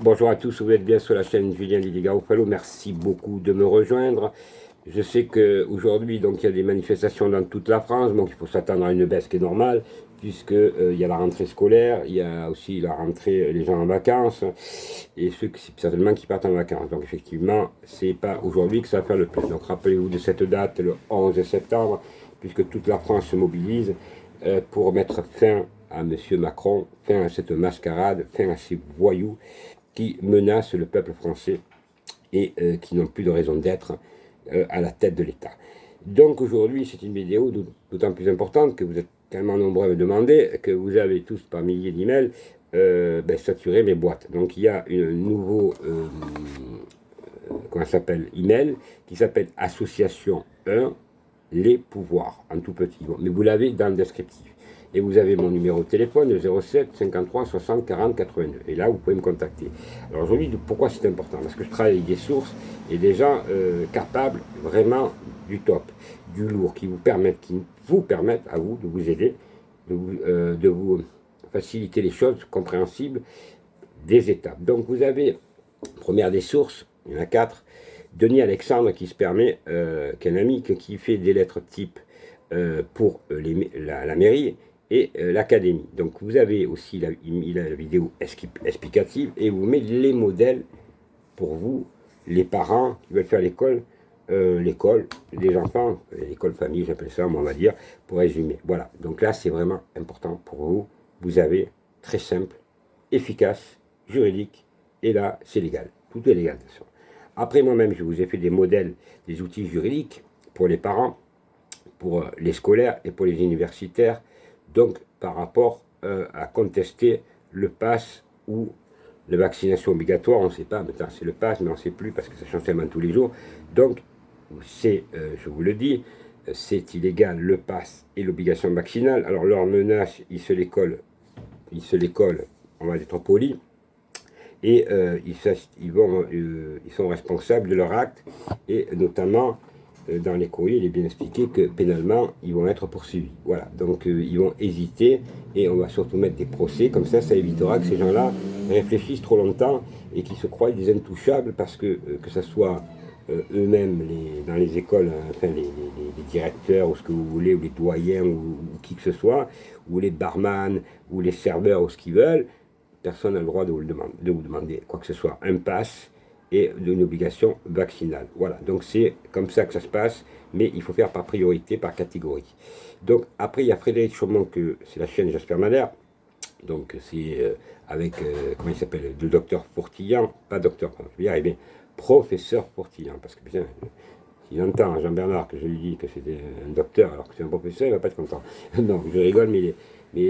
Bonjour à tous, vous êtes bien sur la chaîne Julien Lily Garofalo. Merci beaucoup de me rejoindre. Je sais qu'aujourd'hui, donc, il y a des manifestations dans toute la France, donc il faut s'attendre à une baisse qui est normale, puisque il y a la rentrée scolaire, il y a aussi la rentrée, les gens en vacances, et ceux qui, certainement qui partent en vacances. Donc effectivement, c'est pas aujourd'hui que ça va faire le plus. Donc rappelez-vous de cette date, le 11 septembre, puisque toute la France se mobilise pour mettre fin à M. Macron, fin à cette mascarade, fin à ces voyous qui menacent le peuple français et qui n'ont plus de raison d'être à la tête de l'État. Donc aujourd'hui, c'est une vidéo d'autant plus importante que vous êtes tellement nombreux à me demander, que vous avez tous par milliers d'emails saturé mes boîtes. Donc il y a un nouveau comment ça s'appelle, email qui s'appelle Association 1, les pouvoirs, en tout petit. Bon, mais vous l'avez dans le descriptif. Et vous avez mon numéro de téléphone, le 07 53 60 40 82. Et là, vous pouvez me contacter. Alors aujourd'hui, pourquoi c'est important? Parce que je travaille avec des sources et des gens capables vraiment du top, du lourd, qui vous permettent à vous de vous aider, de vous faciliter les choses compréhensibles, des étapes. Donc vous avez, première des sources, il y en a 4, Denis Alexandre qui se permet, qui est un ami qui fait des lettres type pour la mairie, et l'académie. Donc vous avez aussi la vidéo explicative et vous met les modèles pour vous, les parents qui veulent faire l'école, des enfants, l'école famille, j'appelle ça, on va dire, pour résumer. Voilà, donc là c'est vraiment important pour vous. Vous avez très simple, efficace, juridique, et là c'est légal. Tout est légal de toute façon. Après moi-même, je vous ai fait des modèles, des outils juridiques pour les parents, pour les scolaires et pour les universitaires, donc par rapport à contester le pass ou la vaccination obligatoire, on ne sait pas, maintenant c'est le pass, mais on ne sait plus parce que ça change tellement tous les jours. Donc, c'est, je vous le dis, c'est illégal le pass et l'obligation vaccinale. Alors leur menace, ils se les collent, on va être poli, et ils sont responsables de leur acte, et notamment dans les courriers, il est bien expliqué que pénalement, ils vont être poursuivis. Voilà, donc ils vont hésiter et on va surtout mettre des procès, comme ça évitera que ces gens-là réfléchissent trop longtemps et qu'ils se croient des intouchables parce que ce soit eux-mêmes dans les écoles, enfin les directeurs ou ce que vous voulez, ou les doyens ou qui que ce soit, ou les barman ou les serveurs ou ce qu'ils veulent, personne n'a le droit de vous demander quoi que ce soit, un pass et d'une obligation vaccinale. Voilà, donc c'est comme ça que ça se passe, mais il faut faire par priorité, par catégorie. Donc après, il y a Frédéric Chaumont, que c'est la chaîne Jasper Madère, donc c'est avec, comment il s'appelle, le docteur Pourtillan, pas docteur, pardon, je vais y arriver, professeur Pourtillan, parce que bien, s'il entend Jean-Bernard que je lui dis que c'était un docteur alors que c'est un professeur, il ne va pas être content. Non, je rigole, mais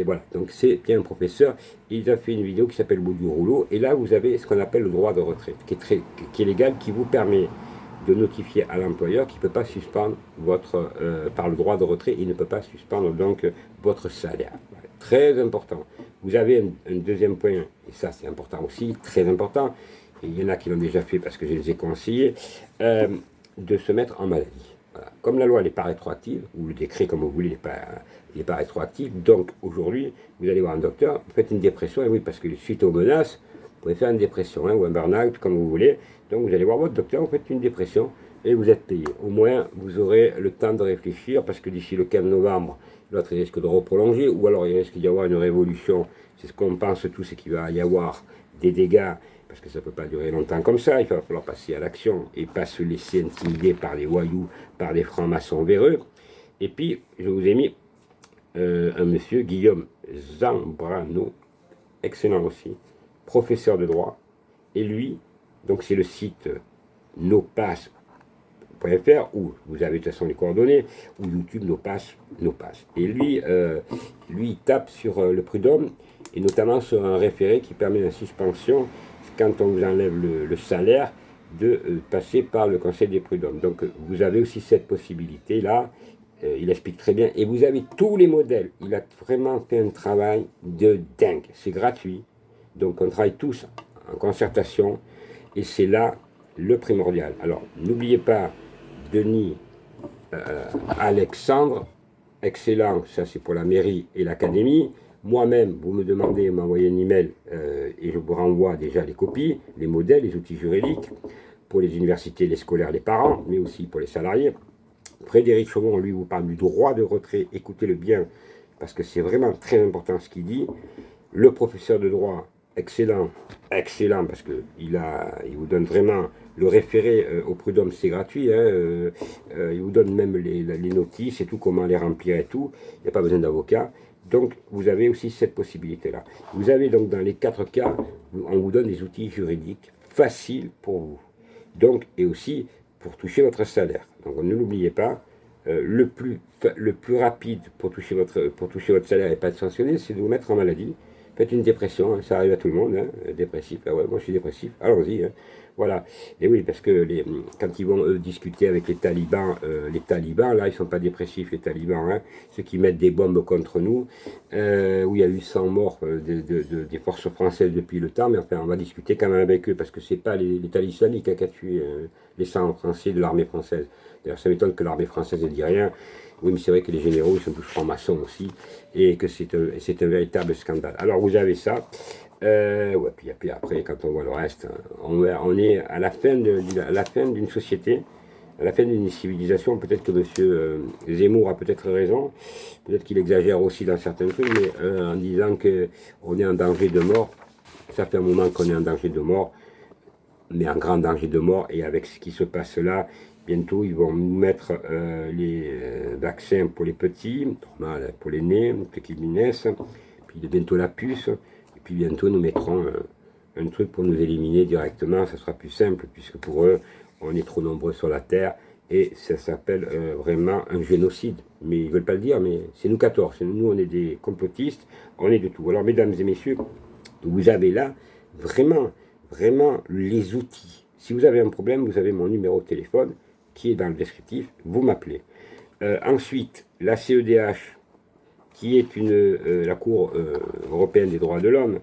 voilà, donc c'est bien un professeur. Il a fait une vidéo qui s'appelle Bout du rouleau, et là vous avez ce qu'on appelle le droit de retraite, qui est légal, qui vous permet de notifier à l'employeur qu'il ne peut pas suspendre votre, par le droit de retrait, il ne peut pas suspendre donc votre salaire. Voilà, très important. Vous avez un deuxième point, et ça c'est important aussi, très important, et il y en a qui l'ont déjà fait parce que je les ai conseillés, de se mettre en maladie. Voilà. Comme la loi n'est pas rétroactive, ou le décret comme vous voulez n'est pas rétroactif, donc aujourd'hui, vous allez voir un docteur, vous faites une dépression, et oui, parce que suite aux menaces, vous pouvez faire une dépression, ou un burn-out, comme vous voulez, donc vous allez voir votre docteur, vous faites une dépression, et vous êtes payé. Au moins, vous aurez le temps de réfléchir, parce que d'ici le 15 novembre, l'autre risque de reprolonger, ou alors il risque d'y avoir une révolution, c'est ce qu'on pense tous, c'est qu'il va y avoir des dégâts, parce que ça ne peut pas durer longtemps comme ça, il va falloir passer à l'action et pas se laisser intimider par les voyous, par les francs-maçons véreux. Et puis, je vous ai mis un monsieur, Guillaume Zambrano, excellent aussi, professeur de droit, et lui, donc c'est le site nopass.fr, où vous avez de toute façon les coordonnées, ou YouTube Nopass. Et lui, il tape sur le prud'homme, et notamment sur un référé qui permet la suspension quand on vous enlève le salaire, de passer par le conseil des prud'hommes. Donc vous avez aussi cette possibilité-là, il explique très bien, et vous avez tous les modèles. Il a vraiment fait un travail de dingue, c'est gratuit, donc on travaille tous en concertation, et c'est là le primordial. Alors n'oubliez pas, Denis Alexandre, excellent, ça c'est pour la mairie et l'académie. Moi-même, vous me demandez, m'envoyer un email et je vous renvoie déjà les copies, les modèles, les outils juridiques pour les universités, les scolaires, les parents, mais aussi pour les salariés. Frédéric Chaumont, lui, vous parle du droit de retrait. Écoutez-le bien, parce que c'est vraiment très important ce qu'il dit. Le professeur de droit, excellent, excellent, parce qu'il vous donne vraiment le référé au prud'homme, c'est gratuit. Hein, il vous donne même les notices et tout, comment les remplir et tout. Il n'y a pas besoin d'avocat. Donc, vous avez aussi cette possibilité-là. Vous avez donc dans les 4 cas, on vous donne des outils juridiques faciles pour vous. Donc, et aussi pour toucher votre salaire. Donc, ne l'oubliez pas, le plus rapide pour toucher votre salaire et pas être sanctionné, c'est de vous mettre en maladie. Faites une dépression, hein, ça arrive à tout le monde, hein, dépressif. Ah ouais, moi je suis dépressif, allons-y. Hein. Voilà. Et oui, parce que quand ils vont discuter avec les talibans, là, ils ne sont pas dépressifs, les talibans, hein, ceux qui mettent des bombes contre nous, où il y a eu 100 morts des forces françaises depuis le temps, mais enfin, on va discuter quand même avec eux, parce que ce n'est pas l'État islamique qui a tué les 100 Français de l'armée française. D'ailleurs, ça m'étonne que l'armée française ne dit rien. Oui, mais c'est vrai que les généraux, ils sont tous francs-maçons aussi, et que c'est un véritable scandale. Alors, vous avez ça. Ouais, puis après, quand on voit le reste, on est à la fin d'une société, à la fin d'une civilisation. Peut-être que M. Zemmour a peut-être raison, peut-être qu'il exagère aussi dans certains trucs, mais en disant qu'on est en danger de mort, ça fait un moment qu'on est en danger de mort, mais en grand danger de mort, et avec ce qui se passe là, bientôt ils vont nous mettre les vaccins pour les petits, normal, pour les nés, ceux qui naissent, puis bientôt la puce, et puis bientôt nous mettrons un truc pour nous éliminer directement, ça sera plus simple, puisque pour eux, on est trop nombreux sur la Terre, et ça s'appelle vraiment un génocide. Mais ils ne veulent pas le dire, mais c'est nous 14, nous on est des complotistes, on est de tout. Alors mesdames et messieurs, vous avez là vraiment les outils. Si vous avez un problème, vous avez mon numéro de téléphone qui est dans le descriptif, vous m'appelez. Ensuite, la CEDH, qui est la Cour européenne des droits de l'homme,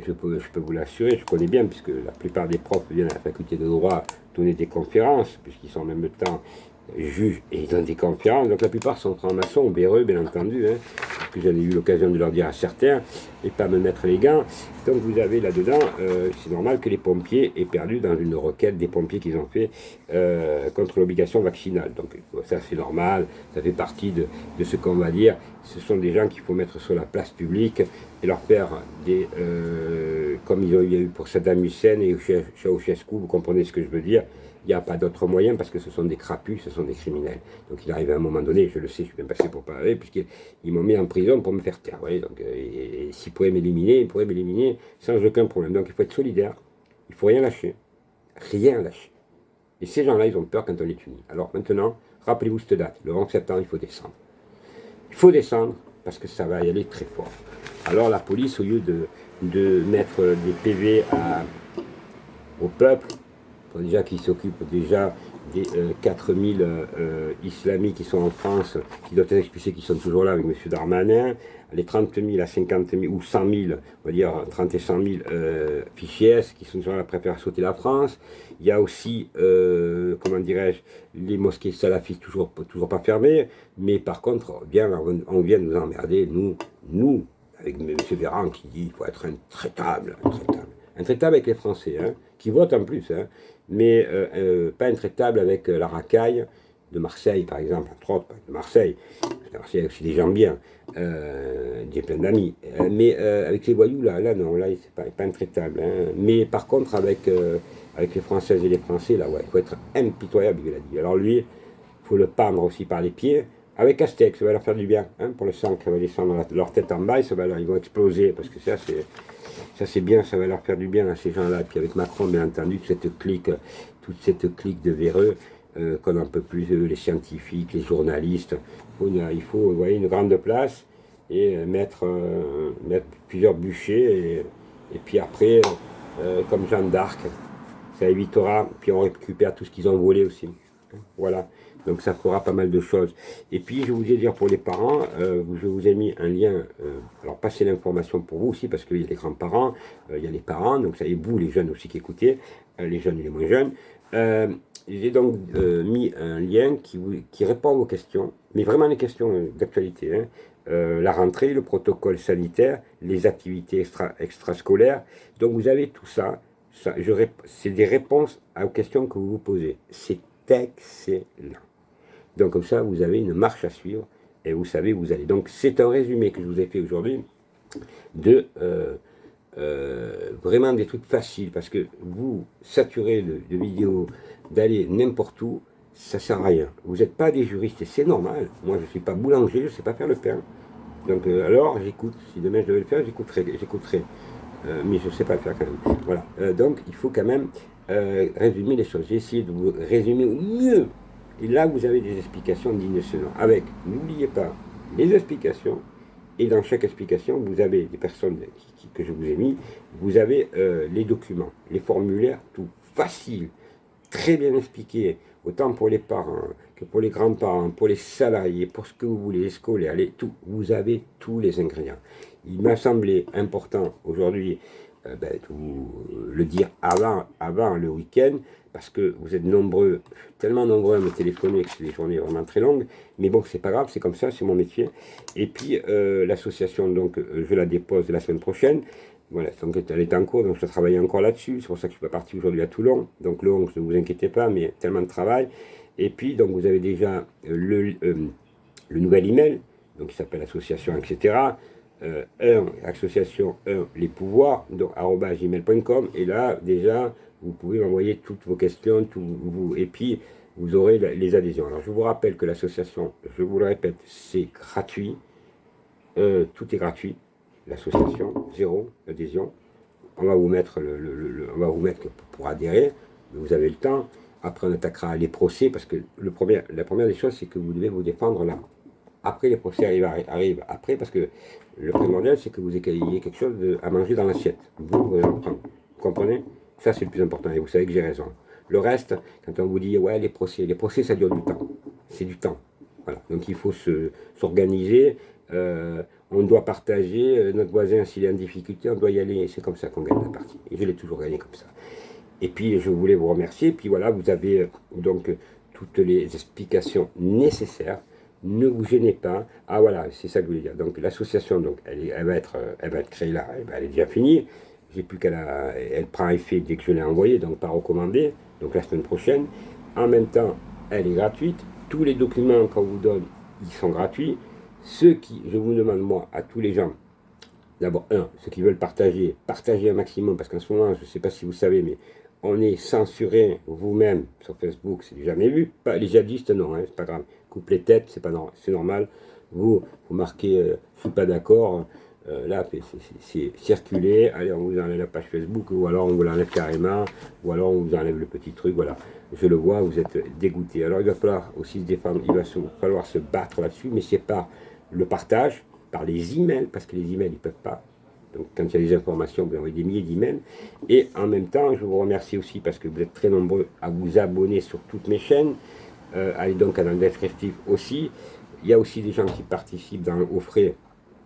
je peux vous l'assurer, je connais bien, puisque la plupart des profs viennent à la faculté de droit donner des conférences, puisqu'ils sont en même temps juges et ils donnent des conférences. Donc la plupart sont francs-maçons, béreux, bien entendu, hein, que j'en ai eu l'occasion de leur dire à certains, et pas me mettre les gants. Donc vous avez là-dedans, c'est normal que les pompiers aient perdu dans une requête des pompiers qu'ils ont fait contre l'obligation vaccinale. Donc ça c'est normal, ça fait partie de ce qu'on va dire. Ce sont des gens qu'il faut mettre sur la place publique et leur faire des... comme il y a eu pour Saddam Hussein et Ceausescu, vous comprenez ce que je veux dire. Il n'y a pas d'autre moyen parce que ce sont des crapus, ce sont des criminels. Donc il arrive à un moment donné, je le sais, je suis bien passé pour parler, puisqu'ils m'ont mis en prison pour me faire taire. Voyez, donc, et s'ils pourraient m'éliminer, ils pourraient m'éliminer sans aucun problème. Donc il faut être solidaire, il ne faut rien lâcher. Rien lâcher. Et ces gens-là, ils ont peur quand on les unit. Alors maintenant, rappelez-vous cette date, le 11 septembre, il faut descendre. Il faut descendre parce que ça va y aller très fort. Alors la police, au lieu de mettre des PV au peuple, déjà qui s'occupent déjà des 4000 islamiques qui sont en France, qui doivent être expulsés, qui sont toujours là avec M. Darmanin, les 30 000 à 50 000 ou 100 000, on va dire 30 et 100 000 fichiers qui sont toujours là, préfèrent sauter la France. Il y a aussi, comment dirais-je, les mosquées salafistes toujours pas fermées, mais par contre, on vient nous emmerder, nous, avec M. Véran qui dit qu'il faut être intraitable. Intraitable avec les Français, hein, qui votent en plus, hein, mais pas intraitable avec la racaille de Marseille, par exemple, entre autres, de Marseille. Marseille a aussi des gens bien, j'ai plein d'amis. Mais avec les voyous, là non, là, c'est pas intraitable. Hein. Mais par contre, avec les Françaises et les Français, là, ouais, il faut être impitoyable, il a dit. Alors lui, il faut le pendre aussi par les pieds. Avec Castex, ça va leur faire du bien, hein, pour le sang qui va descendre leur tête en bas, ils vont exploser, parce que ça c'est bien, ça va leur faire du bien à ces gens-là. Et puis avec Macron, bien entendu, toute cette clique de véreux, qu'on n'en peut plus, les scientifiques, les journalistes. Il faut vous voyez, une grande place et mettre plusieurs bûchers, et puis après, comme Jeanne d'Arc, ça évitera, puis on récupère tout ce qu'ils ont volé aussi. Voilà. Donc ça fera pas mal de choses. Et puis je vous ai dit pour les parents, je vous ai mis un lien, alors passez l'information pour vous aussi, parce qu'il y a les grands-parents, il y a les parents, donc ça y est, vous les jeunes aussi qui écoutez, les jeunes et les moins jeunes. J'ai donc mis un lien qui répond à vos questions, mais vraiment les questions d'actualité, hein, la rentrée, le protocole sanitaire, les activités extrascolaires. Donc vous avez tout ça. C'est des réponses aux questions que vous vous posez. C'est excellent. Donc comme ça, vous avez une marche à suivre et vous savez où vous allez. Donc c'est un résumé que je vous ai fait aujourd'hui de vraiment des trucs faciles, parce que vous saturez de vidéos, d'aller n'importe où, ça sert à rien. Vous n'êtes pas des juristes et c'est normal. Moi je ne suis pas boulanger, je ne sais pas faire le pain. Donc alors j'écoute, si demain je devais le faire, j'écouterai. Mais je ne sais pas le faire quand même. Voilà. Donc il faut quand même résumer les choses. J'ai essayé de vous résumer au mieux. Et là vous avez des explications dignes de ce nom. Avec, n'oubliez pas, les explications. Et dans chaque explication, vous avez des personnes que je vous ai mis, vous avez les documents, les formulaires, tout facile, très bien expliqué, autant pour les parents que pour les grands-parents, pour les salariés, pour ce que vous voulez, les scolaires, tout. Vous avez tous les ingrédients. Il m'a semblé important aujourd'hui de vous le dire avant le week-end, parce que vous êtes nombreux, tellement nombreux à me téléphoner que c'est des journées vraiment très longues, mais bon, c'est pas grave, c'est comme ça, c'est mon métier. Et puis, l'association, donc, je la dépose la semaine prochaine. Voilà, donc elle est en cours, donc je travaille encore là-dessus. C'est pour ça que je suis pas parti aujourd'hui à Toulon. Donc Toulon, ne vous inquiétez pas, mais tellement de travail. Et puis, donc vous avez déjà le nouvel email, donc qui s'appelle association, etc. Association 1, les pouvoirs, donc @gmail.com. Et là, déjà, vous pouvez m'envoyer toutes vos questions, et puis vous aurez les adhésions. Alors je vous rappelle que l'association, je vous le répète, c'est gratuit. Tout est gratuit. L'association, 0 adhésion. On va vous mettre on va vous mettre pour adhérer, mais vous avez le temps. Après, on attaquera les procès, parce que la première des choses, c'est que vous devez vous défendre là. Après, les procès arrivent après, parce que le primordial, c'est que vous ayez quelque chose à manger dans l'assiette. Vous comprenez? Ça, c'est le plus important, et vous savez que j'ai raison. Le reste, quand on vous dit, ouais, les procès, ça dure du temps. C'est du temps. Voilà. Donc, il faut s'organiser. On doit partager, notre voisin s'il est en difficulté, on doit y aller, et c'est comme ça qu'on gagne la partie. Et je l'ai toujours gagné comme ça. Et puis je voulais vous remercier, puis voilà, vous avez donc toutes les explications nécessaires, ne vous gênez pas. Ah voilà, c'est ça que je voulais dire. Donc l'association, donc, elle va être créée là, elle est déjà finie, j'ai plus elle prend effet dès que je l'ai envoyée, donc pas recommandée, donc la semaine prochaine. En même temps, elle est gratuite, tous les documents qu'on vous donne, ils sont gratuits. Je vous demande, moi, à tous les gens, d'abord, ceux qui veulent partagez un maximum, parce qu'en ce moment, je ne sais pas si vous savez, mais on est censuré vous-même sur Facebook, c'est jamais vu. Pas les djihadistes, non, c'est pas grave. Coupe les têtes, c'est normal. Vous marquez, je suis pas d'accord. Là, c'est circuler. Allez, on vous enlève la page Facebook, ou alors on vous l'enlève carrément, ou alors on vous enlève le petit truc, voilà. Je le vois, vous êtes dégoûté. Alors il va falloir aussi se défendre, il va falloir se battre là-dessus, mais c'est pas le partage, par les emails, parce que les emails, ils ne peuvent pas. Donc, quand il y a des informations, vous envoyez des milliers d'emails. Et en même temps, je vous remercie aussi parce que vous êtes très nombreux à vous abonner sur toutes mes chaînes. Allez donc dans le descriptif aussi. Il y a aussi des gens qui participent aux frais.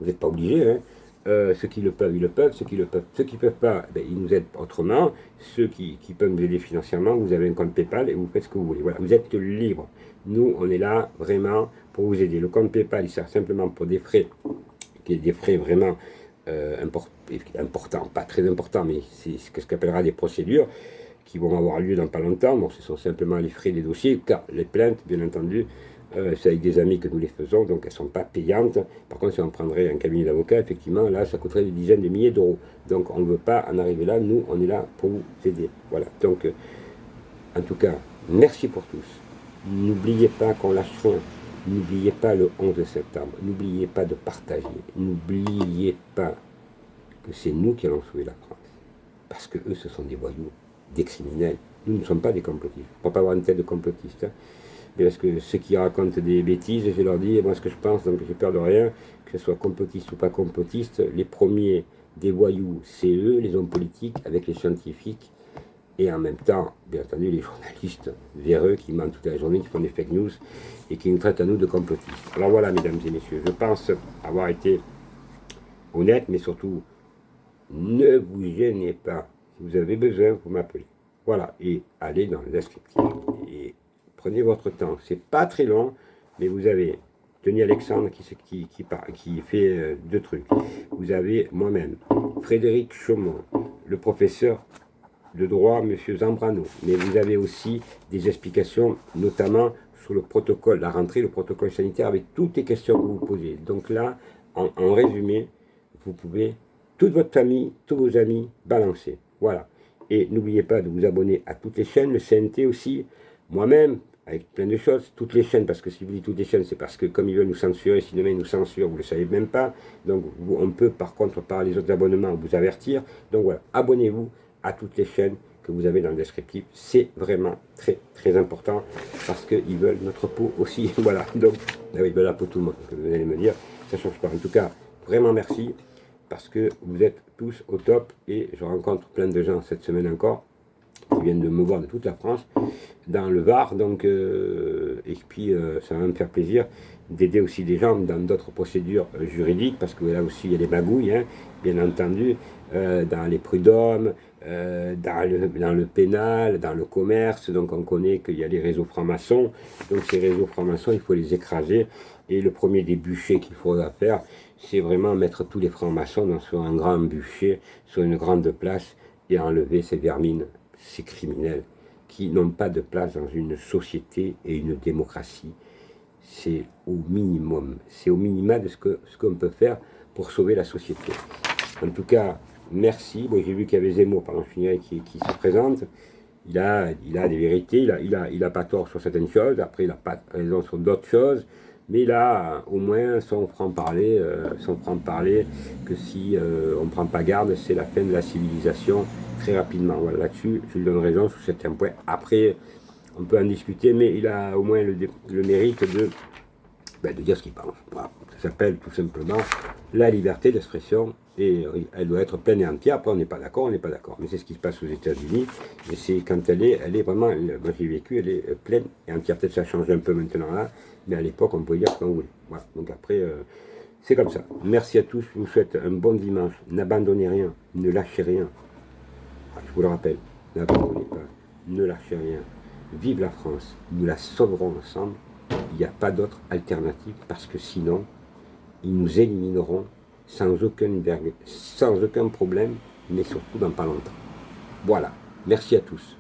Vous n'êtes pas obligés, hein. Ceux qui le peuvent, ils le peuvent. Ceux qui ne peuvent pas, ils nous aident autrement. Ceux qui peuvent nous aider financièrement, vous avez un compte PayPal et vous faites ce que vous voulez. Voilà, vous êtes libre. Nous, on est là vraiment pour vous aider. Le compte PayPal, il sert simplement pour des frais, des frais vraiment importants, pas très importants, mais c'est ce qu'on appellera des procédures qui vont avoir lieu dans pas longtemps. Bon, ce sont simplement les frais des dossiers, car les plaintes, bien entendu, c'est avec des amis que nous les faisons, donc elles ne sont pas payantes. Par contre, si on prendrait un cabinet d'avocat, effectivement, là, ça coûterait des dizaines de milliers d'euros. Donc, on ne veut pas en arriver là. Nous, on est là pour vous aider. Voilà. Donc, en tout cas, merci pour tous. N'oubliez pas qu'on lâche rien. N'oubliez pas le 11 septembre. N'oubliez pas de partager. N'oubliez pas que c'est nous qui allons sauver la France. Parce que eux, ce sont des voyous, des criminels. Nous ne sommes pas des complotistes. Il ne faut pas avoir une tête de complotiste. Hein. Mais parce que ceux qui racontent des bêtises, je leur dis, moi ce que je pense, donc j'ai peur de rien, que ce soit complotiste ou pas complotiste, les premiers des voyous, c'est eux, les hommes politiques, avec les scientifiques, et en même temps, bien entendu, les journalistes véreux qui mentent toute la journée, qui font des fake news, et qui nous traitent à nous de complotistes. Alors voilà, mesdames et messieurs, je pense avoir été honnête, mais surtout, ne vous gênez pas. Si vous avez besoin, vous m'appelez. Voilà, et allez dans le descriptif. Et prenez votre temps. C'est pas très long, mais vous avez Denis Alexandre qui fait 2 trucs. Vous avez moi-même, Frédéric Chaumont, le professeur de droit, M. Zambrano. Mais vous avez aussi des explications, notamment sur le protocole, la rentrée, le protocole sanitaire, avec toutes les questions que vous vous posez. Donc là, en résumé, vous pouvez, toute votre famille, tous vos amis, balancer. Voilà. Et n'oubliez pas de vous abonner à toutes les chaînes, le CNT aussi, moi-même, avec plein de choses, toutes les chaînes, parce que si vous dites toutes les chaînes, c'est parce que comme ils veulent nous censurer, si demain ils nous censurent, vous ne le savez même pas. Donc on peut par contre, par les autres abonnements, vous avertir. Donc voilà, abonnez-vous à toutes les chaînes que vous avez dans le descriptif. C'est vraiment très très important, parce qu'ils veulent notre peau aussi. Voilà, donc ils veulent la peau de tout le monde, vous allez me dire, ça ne change pas. En tout cas, vraiment merci, parce que vous êtes tous au top, et je rencontre plein de gens cette semaine encore, qui viennent de me voir de toute la France, dans le Var, donc, et puis ça va me faire plaisir d'aider aussi des gens dans d'autres procédures juridiques, parce que là aussi il y a des magouilles, hein, bien entendu, dans les prud'hommes, dans le pénal, dans le commerce. Donc on connaît qu'il y a les réseaux francs-maçons, donc ces réseaux francs-maçons, il faut les écraser, et le premier des bûchers qu'il faudra faire, c'est vraiment mettre tous les francs-maçons sur un grand bûcher, sur une grande place, et enlever ces vermines, ces criminels, qui n'ont pas de place dans une société et une démocratie. C'est au minimum, c'est au minima de ce qu'on peut faire pour sauver la société. En tout cas, merci. Bon, j'ai vu qu'il y avait Zemmour, pardon, je finirai, qui se présente. Il a des vérités, il a pas tort sur certaines choses, après il n'a pas raison sur d'autres choses, mais il a au moins son franc-parler, que si on ne prend pas garde, c'est la fin de la civilisation très rapidement. Voilà, là-dessus, je lui donne raison sur certains points. Après, on peut en discuter, mais il a au moins le mérite de dire ce qu'il pense. Voilà. Ça s'appelle tout simplement la liberté d'expression, et elle doit être pleine et entière. Après, on n'est pas d'accord, on n'est pas d'accord. Mais c'est ce qui se passe aux États-Unis, et c'est quand elle est vraiment, moi j'ai vécu, elle est pleine et entière. Peut-être ça change un peu maintenant là, mais à l'époque, on pouvait dire ce qu'on voulait. Voilà. Donc après, c'est comme ça. Merci à tous, je vous souhaite un bon dimanche. N'abandonnez rien, ne lâchez rien. Je vous le rappelle, n'abandonnez pas, ne lâchez rien. Vive la France, nous la sauverons ensemble. Il n'y a pas d'autre alternative, parce que sinon, ils nous élimineront sans aucun problème, mais surtout dans pas longtemps. Voilà, merci à tous.